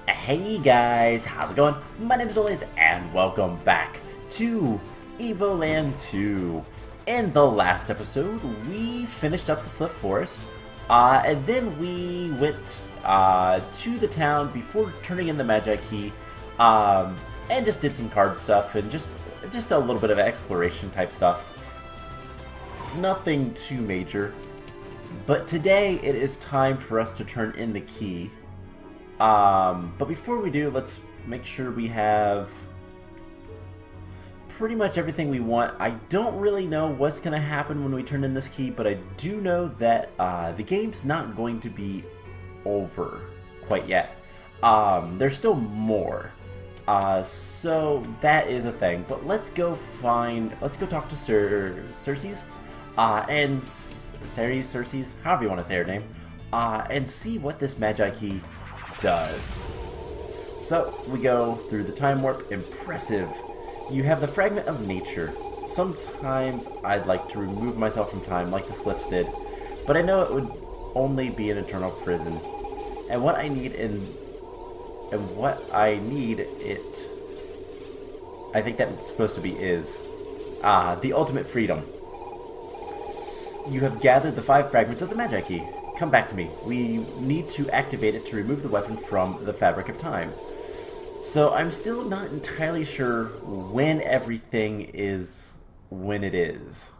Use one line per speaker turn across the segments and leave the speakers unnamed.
Hey guys, how's it going? My name is Oliz, and welcome back to Evoland 2. In the last episode, we finished up the Slip Forest, and then we went to the town before turning in the Magi Key, and just did some card stuff and just a little bit of exploration type stuff. Nothing too major, but today it is time for us to turn in the key. But before we do, let's make sure we have pretty much everything we want. I don't really know what's going to happen when we turn in this key, but I do know that the game's not going to be over quite yet. There's still more. So that is a thing. But let's go talk to Ceres, and Ceres, however you want to say her name, and see what this Magi Key does. So we go through the time warp. Impressive. You have the fragment of nature. Sometimes I'd like to remove myself from time like the Slips did, but I know it would only be an eternal prison. And what I need I think that's supposed to be is the ultimate freedom. You have gathered the 5 fragments of the Magi Key. Come back to me. We need to activate it to remove the weapon from the fabric of time. So I'm still not entirely sure when everything is when it is.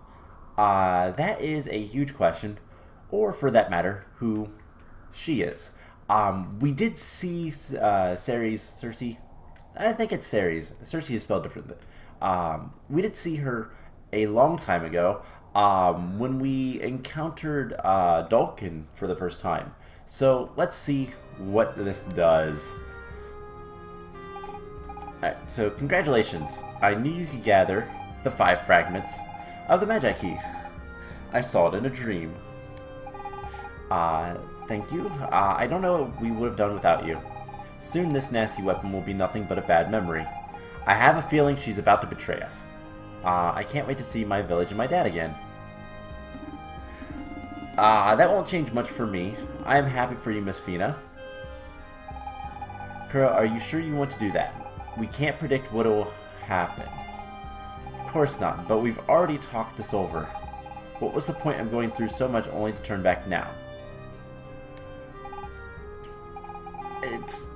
That is a huge question, or for that matter, who she is. We did see Ceres. I think it's Ceres. Ceres is spelled different. We did see her a long time ago. When we encountered Dalkin for the first time. So let's see what this does. Alright, so congratulations. I knew you could gather the 5 fragments of the Magi Key. I saw it in a dream. Thank you. I don't know what we would have done without you. Soon this nasty weapon will be nothing but a bad memory. I have a feeling she's about to betray us. I can't wait to see my village and my dad again. That won't change much for me. I am happy for you, Miss Fina. Kura, are you sure you want to do that? We can't predict what will happen. Of course not, but we've already talked this over. What was the point of going through so much only to turn back now?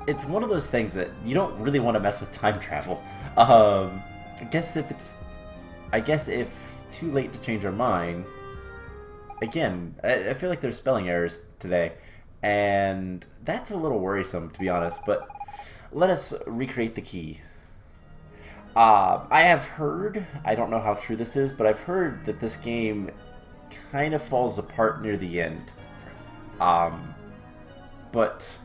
It's one of those things that you don't really want to mess with time travel. I guess if too late to change our mind. Again, I feel like there's spelling errors today, and that's a little worrisome, to be honest, but let us recreate the key. I have heard, I don't know how true this is, but I've heard that this game kind of falls apart near the end. But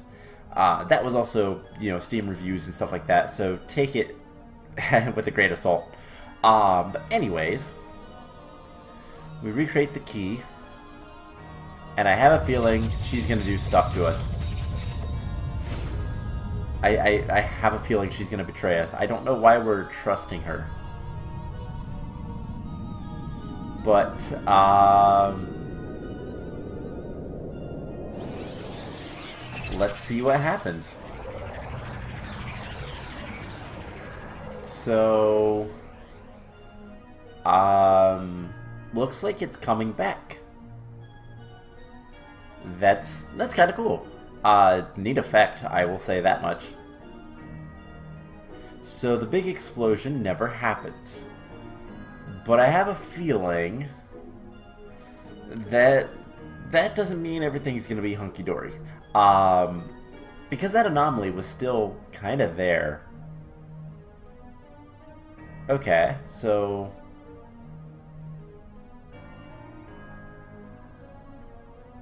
that was also, Steam reviews and stuff like that, so take it with a grain of salt. But anyways, we recreate the key, and I have a feeling she's gonna do stuff to us. I have a feeling she's gonna betray us. I don't know why we're trusting her, but let's see what happens. So looks like it's coming back. That's kind of cool. Neat effect, I will say that much. So the big explosion never happens. But I have a feeling that doesn't mean everything's going to be hunky-dory. Because that anomaly was still kind of there. Okay, so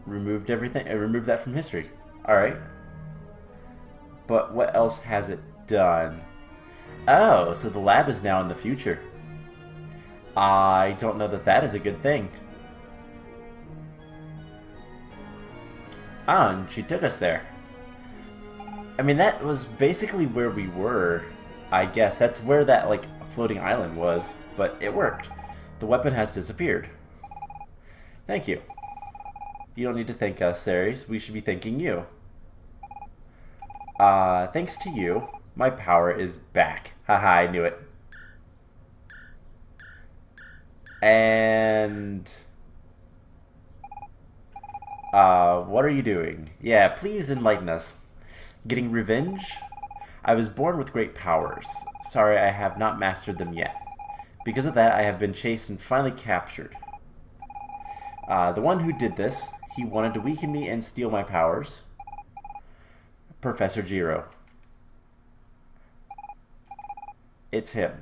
removed everything. I removed that from history. Alright. But what else has it done? Oh, so the lab is now in the future. I don't know that that is a good thing. Ah, and she took us there. I mean, that was basically where we were, I guess. That's where that, floating island was, but it worked. The weapon has disappeared. Thank you. You don't need to thank us, Ceres. We should be thanking you. Thanks to you, my power is back. Haha, I knew it. And... what are you doing? Yeah, please enlighten us. Getting revenge? I was born with great powers. Sorry, I have not mastered them yet. Because of that, I have been chased and finally captured. The one who did this, he wanted to weaken me and steal my powers. Professor Jiro. It's him.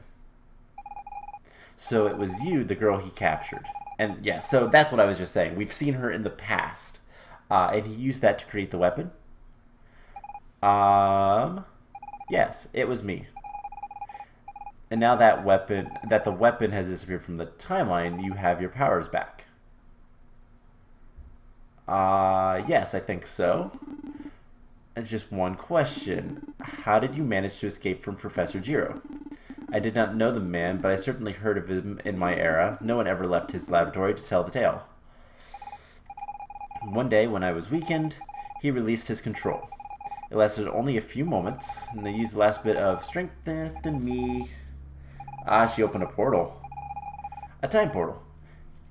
So it was you, the girl he captured. And yeah, so that's what I was just saying. We've seen her in the past. And he used that to create the weapon. Yes, it was me. And now that the weapon has disappeared from the timeline, you have your powers back. Yes, I think so. It's just one question. How did you manage to escape from Professor Jiro? I did not know the man, but I certainly heard of him in my era. No one ever left his laboratory to tell the tale. One day, when I was weakened, he released his control. It lasted only a few moments, and I used the last bit of strength in me. She opened a portal. A time portal.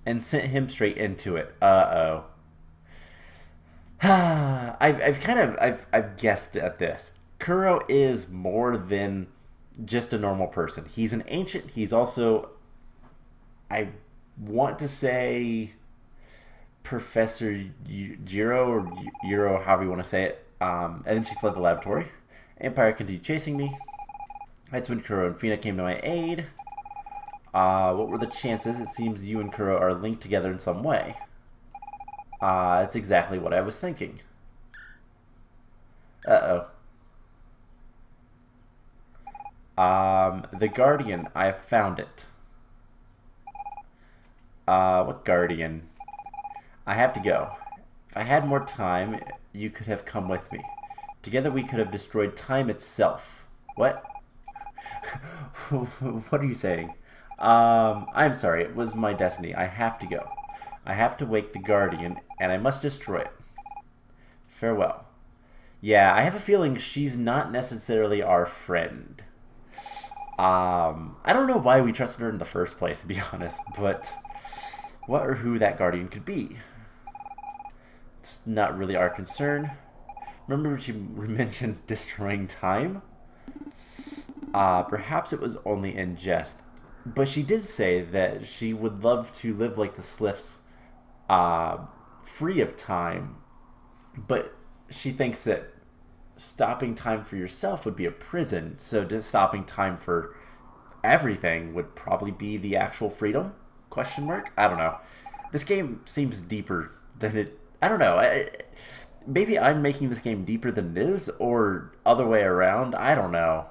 And sent him straight into it. Uh-oh. I've guessed at this. Kuro is more than just a normal person. He's an ancient. He's also, I want to say, Professor Jiro or Euro, however you want to say it. And then she fled the laboratory. Empire continued chasing me. That's when Kuro and Fina came to my aid. What were the chances? It seems you and Kuro are linked together in some way. That's exactly what I was thinking. Uh-oh. The Guardian. I have found it. What Guardian? I have to go. If I had more time, you could have come with me. Together we could have destroyed time itself. What? What are you saying? I'm sorry. It was my destiny. I have to go. I have to wake the Guardian, and I must destroy it. Farewell. Yeah, I have a feeling she's not necessarily our friend. I don't know why we trusted her in the first place, to be honest, but what or who that Guardian could be. It's not really our concern. Remember when she mentioned destroying time? Perhaps it was only in jest. But she did say that she would love to live like the Sliffs, free of time. But she thinks that stopping time for yourself would be a prison. So just stopping time for everything would probably be the actual freedom? Question mark? I don't know. This game seems deeper than it... I don't know. Maybe I'm making this game deeper than it is, or other way around. I don't know.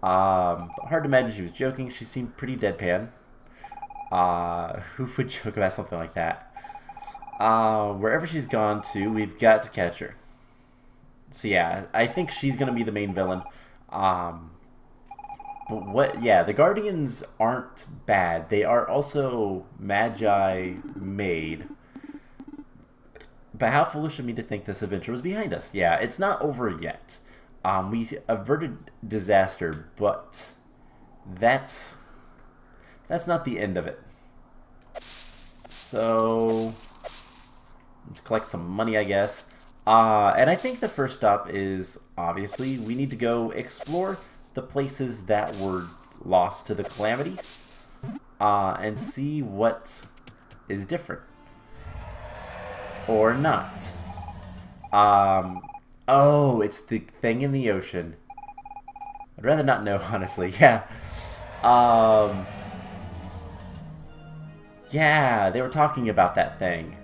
Hard to imagine she was joking. She seemed pretty deadpan. Who would joke about something like that? Wherever she's gone to, we've got to catch her. So yeah, I think she's gonna be the main villain. But what? Yeah, the Guardians aren't bad. They are also Magi made. But how foolish of me to think this adventure was behind us. Yeah, it's not over yet. We averted disaster, but that's not the end of it. So let's collect some money, I guess. And I think the first stop is, obviously, we need to go explore the places that were lost to the Calamity, and see what is different. Or not. Oh, it's the thing in the ocean. I'd rather not know, honestly. Yeah. Yeah, they were talking about that thing.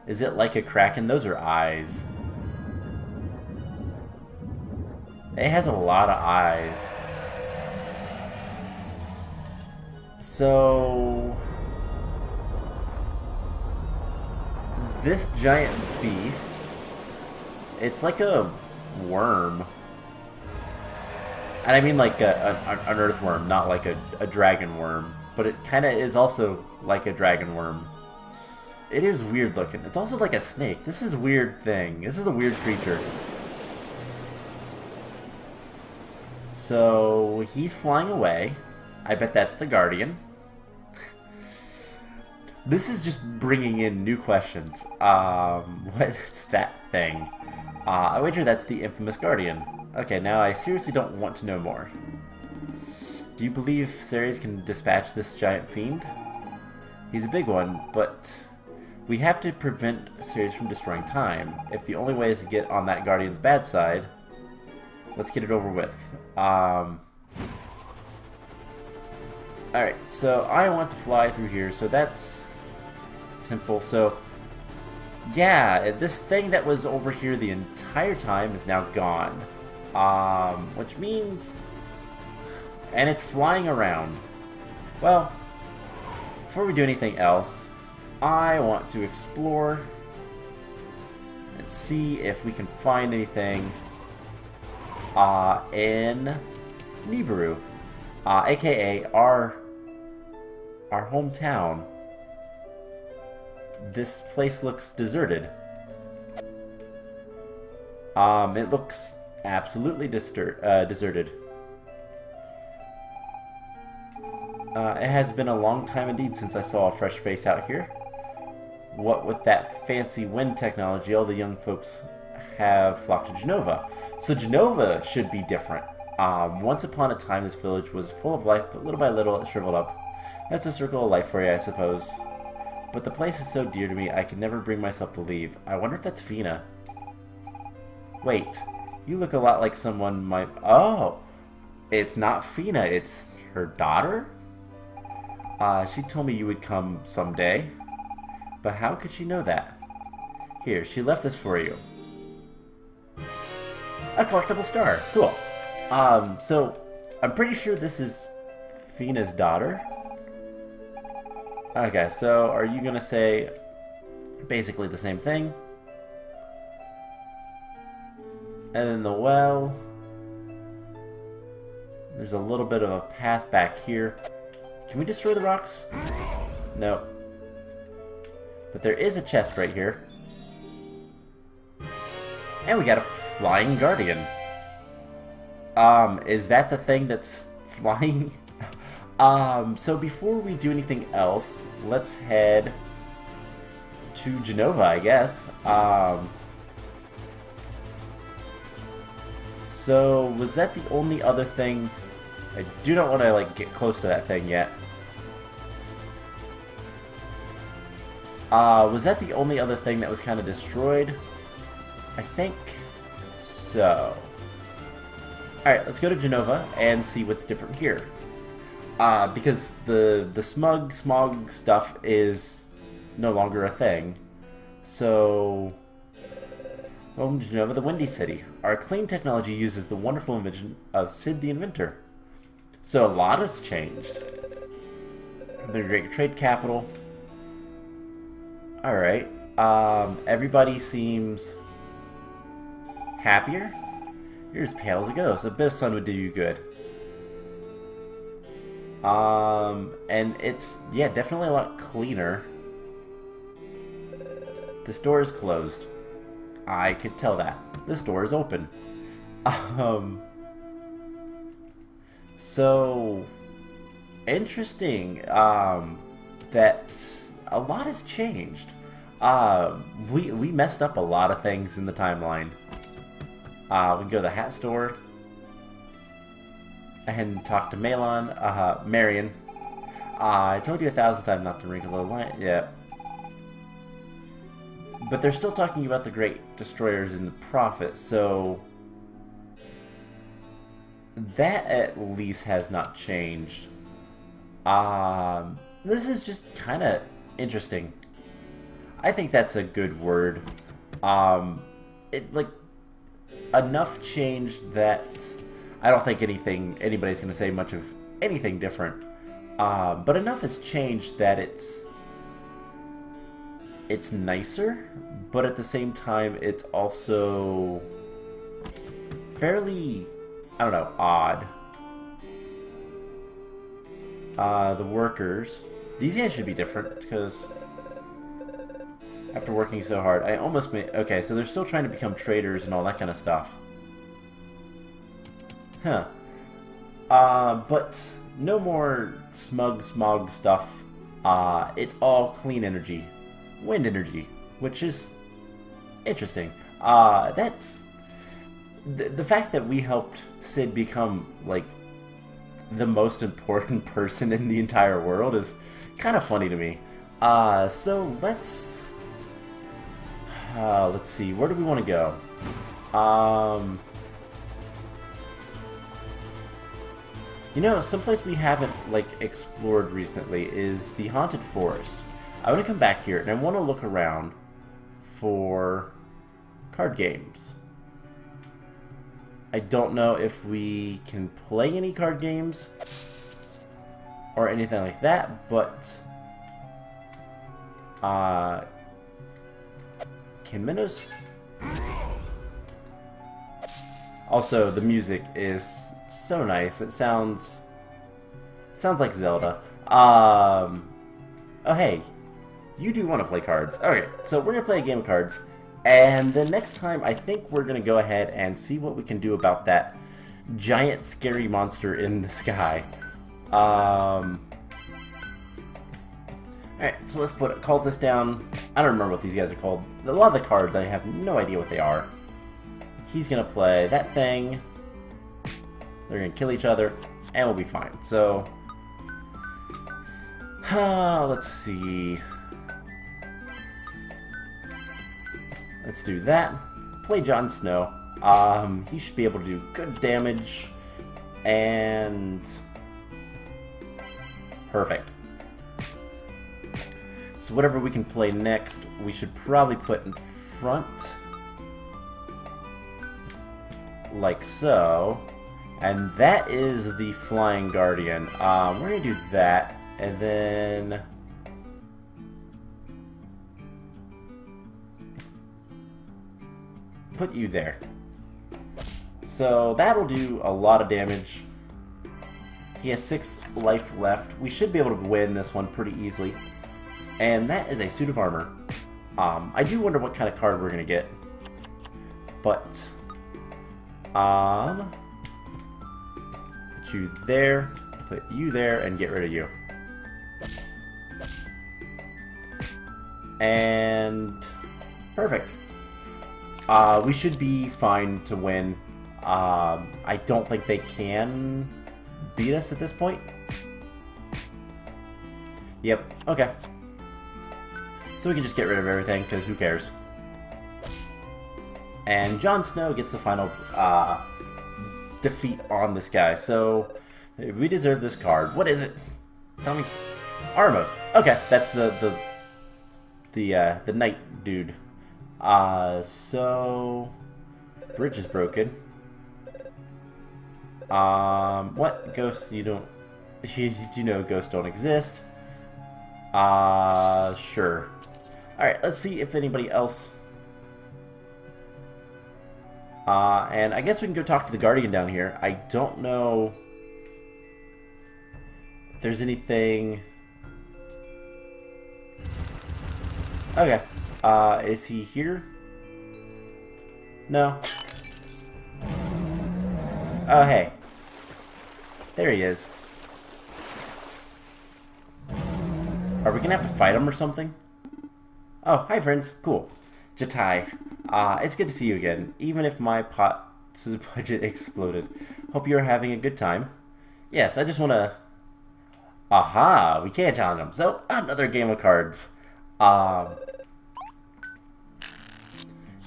Is it like a kraken? Those are eyes. It has a lot of eyes. So... this giant beast, it's like a worm. And I mean like an earthworm, not like a dragon worm. But it kind of is also like a dragon worm. It is weird looking. It's also like a snake. This is a weird thing. This is a weird creature. So he's flying away. I bet that's the Guardian. This is just bringing in new questions. What's that thing? I wager that's the infamous Guardian. Okay, now I seriously don't want to know more. Do you believe Ceres can dispatch this giant fiend? He's a big one, but we have to prevent Ceres from destroying time. If the only way is to get on that Guardian's bad side, let's get it over with. Alright, so I want to fly through here, so that's simple. So, yeah, this thing that was over here the entire time is now gone. Which means... And it's flying around. Well, before we do anything else, I want to explore and see if we can find anything in Nibiru, aka our hometown. This place looks deserted. It looks absolutely deserted. It has been a long time indeed since I saw a fresh face out here. What with that fancy wind technology, all the young folks have flocked to Genova. So Genova should be different. Once upon a time, this village was full of life, but little by little it shriveled up. That's a circle of life for you, I suppose. But the place is so dear to me, I could never bring myself to leave. I wonder if that's Fina. Wait, you look a lot like someone might... Oh! It's not Fina, it's her daughter? She told me you would come someday. But how could she know that? Here, she left this for you. A collectible star. Cool. So, I'm pretty sure this is Fina's daughter. Okay, so are you gonna say basically the same thing? And then the well. There's a little bit of a path back here. Can we destroy the rocks? No. But there is a chest right here. And we got a flying guardian. Is that the thing that's flying? So before we do anything else, let's head to Genova, I guess. So was that the only other thing? I do not want to like get close to that thing yet. Was that the only other thing that was kind of destroyed? I think so. Alright, let's go to Genova and see what's different here. Because the smog stuff is no longer a thing. So, welcome to Genova, the Windy City. Our clean technology uses the wonderful invention of Sid the Inventor. So a lot has changed. The great trade capital. Alright. Everybody seems happier. You're as pale as a ghost. A bit of sun would do you good. And it's, yeah, definitely a lot cleaner. This door is closed. I could tell that. This door is open. So interesting, that a lot has changed. We messed up a lot of things in the timeline. We can go to the hat store and talk to Marion. I told you 1,000 times not to wrinkle the line. Yeah. But they're still talking about the great destroyers and the prophet, so that at least has not changed. This is just kind of interesting. I think that's a good word. It like enough change that I don't think anybody's going to say much of anything different. But enough has changed that it's nicer, but at the same time it's also fairly, I don't know, odd. The workers, these guys should be different because after working so hard, I almost made... Okay, so they're still trying to become traders and all that kind of stuff. Huh. But no more smog stuff. It's all clean energy. Wind energy, which is interesting. That's... The fact that we helped Sid become, like, the most important person in the entire world is kind of funny to me. So let's see, where do we want to go? You know, someplace we haven't, like, explored recently is the Haunted Forest. I want to come back here, and I want to look around for card games. I don't know if we can play any card games or anything like that, but can Minos... Also, the music is so nice. It sounds like Zelda. Oh hey, you do want to play cards. Okay, so we're gonna play a game of cards. And the next time, I think we're going to go ahead and see what we can do about that giant scary monster in the sky. Alright, so let's call this down. I don't remember what these guys are called. A lot of the cards, I have no idea what they are. He's going to play that thing. They're going to kill each other, and we'll be fine. So, let's see. Let's do that. Play Jon Snow. He should be able to do good damage. And... perfect. So whatever we can play next, we should probably put in front. Like so. And that is the Flying Guardian. We're going to do that. And then... put you there. So that'll do a lot of damage. He has 6 life left. We should be able to win this one pretty easily. And that is a suit of armor. I do wonder what kind of card we're gonna get. But put you there, put you there, and get rid of you. And perfect. We should be fine to win. I don't think they can beat us at this point. Yep, okay. So we can just get rid of everything, because who cares? And Jon Snow gets the final defeat on this guy. So we deserve this card. What is it? Tell me. Armos. Okay, that's the knight dude. So bridge is broken. What? Ghosts? You don't... you know ghosts don't exist. Sure. Alright, let's see if anybody else... and I guess we can go talk to the Guardian down here. I don't know if there's anything... Okay. Is he here? No. Oh, hey. There he is. Are we gonna have to fight him or something? Oh, hi friends. Cool. Jatai. It's good to see you again, even if my pot's budget exploded. Hope you're having a good time. Yes, I just wanna... Aha! We can't challenge him. So, another game of cards.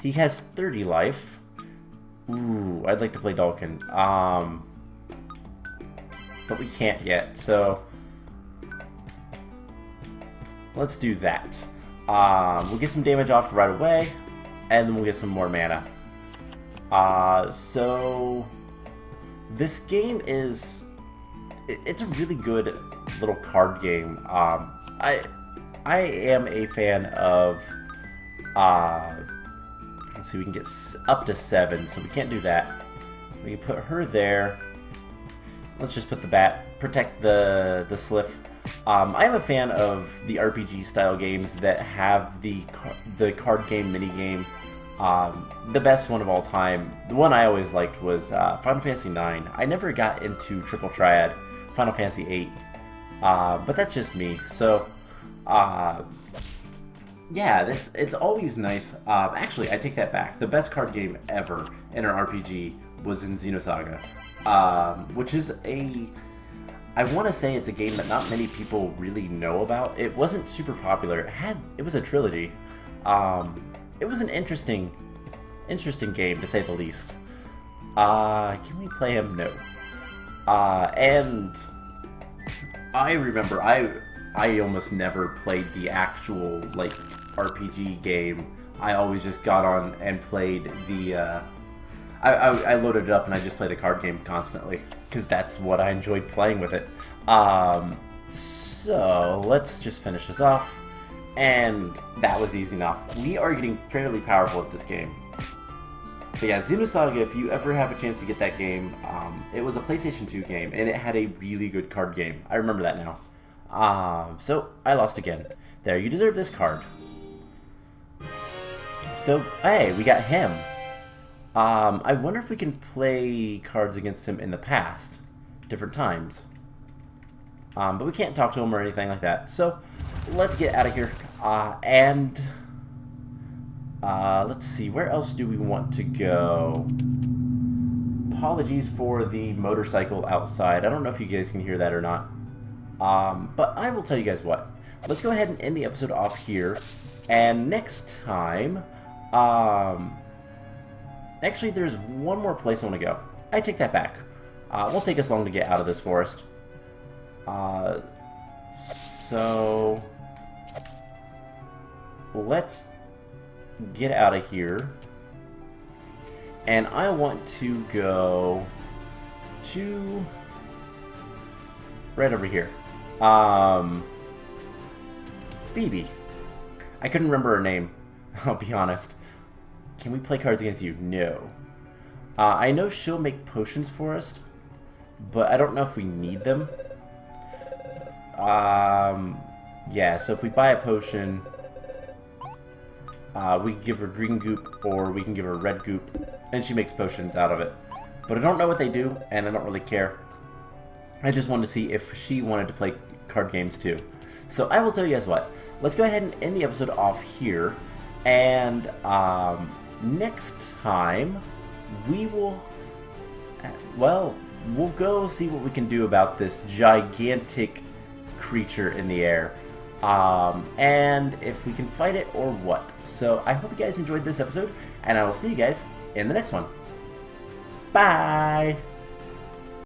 He has 30 life. Ooh, I'd like to play Dalkin. But we can't yet, so... let's do that. We'll get some damage off right away, and then we'll get some more mana. So... this game is... it's a really good little card game. I am a fan of... let's see, we can get up to 7, so we can't do that. We can put her there. Let's just put the bat, protect the Sliff. I am a fan of the RPG style games that have the card game mini game The best one of all time, the one I always liked was Final Fantasy IX. I never got into Triple Triad, Final Fantasy VIII, but that's just me. So, yeah, it's always nice. Actually, I take that back. The best card game ever in an RPG was in Xenosaga, which is I want to say it's a game that not many people really know about. It wasn't super popular. It was a trilogy. It was an interesting game, to say the least. Can we play him? No. And I remember I almost never played the actual, like, RPG game. I always just got on and played the, I loaded it up and I just played the card game constantly, because that's what I enjoyed playing with it. So, let's just finish this off. And that was easy enough. We are getting fairly powerful at this game. But yeah, Xenosaga, if you ever have a chance to get that game, it was a PlayStation 2 game, and it had a really good card game. I remember that now. So, I lost again. There, you deserve this card. So, hey, we got him. I wonder if we can play cards against him in the past. Different times. But we can't talk to him or anything like that. So, let's get out of here. Let's see, where else do we want to go? Apologies for the motorcycle outside. I don't know if you guys can hear that or not. But I will tell you guys what. Let's go ahead and end the episode off here. And next time, actually, there's one more place I want to go. I take that back. It won't take us long to get out of this forest. So let's get out of here. And I want to go to right over here. Phoebe. I couldn't remember her name, I'll be honest. Can we play cards against you? No. I know she'll make potions for us, but I don't know if we need them. Yeah, so if we buy a potion, we can give her green goop, or we can give her red goop, and she makes potions out of it. But I don't know what they do, and I don't really care. I just wanted to see if she wanted to play card games too. So I will tell you guys what. Let's go ahead and end the episode off here, and next time we will, well, we'll go see what we can do about this gigantic creature in the air. And if we can fight it or what. So I hope you guys enjoyed this episode, and I will see you guys in the next one. Bye!